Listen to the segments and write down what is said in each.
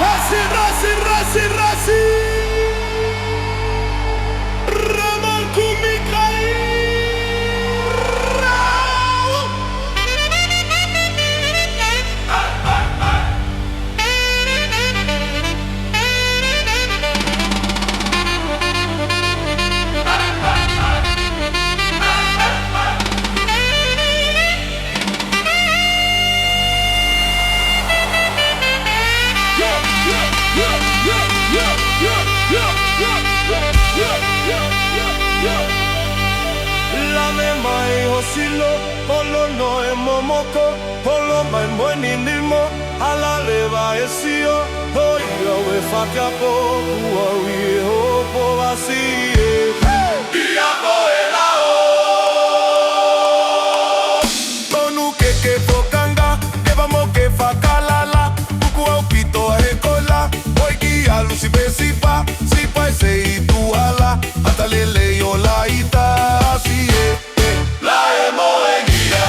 Rasi, rasi, rasi, rasi. Ramon kumikai. Lame mai hosilo, polo no e momoko, polo mai moeni nimo, ala leva e sio, hoi au e whakapo, ua ui e hopo asi e. Ia moe lao! Tonu ke pokangā, kewa mo ke whakalala, puku au pito he kola, hoi ki alu si pe sipa, sipa e se i tuala, ata lele o la ita asi e. Lao Moe Hia!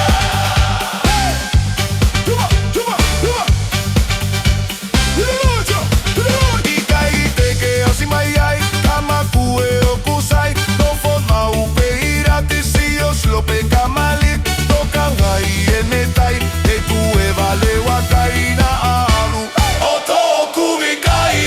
Ikahihifo asi mai ai, kamaku e o kusai, tofo mau pe irati si o slope kamali, toka ngai e netai, e tu e vale wakai na alu, o toku mikai.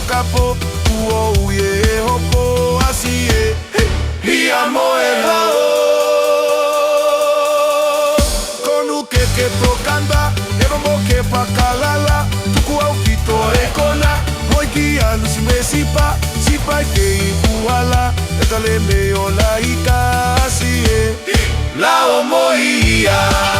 Kapo, ua ui e hopo asi e. Ia moe lao! Konu ke prokanda, ewa mo ke pakalala, tuku au pito e kona, hoi ki alu si me sipa, sipa e ke i kuala, e tale me o la ika asi e. Lao Moe Hia!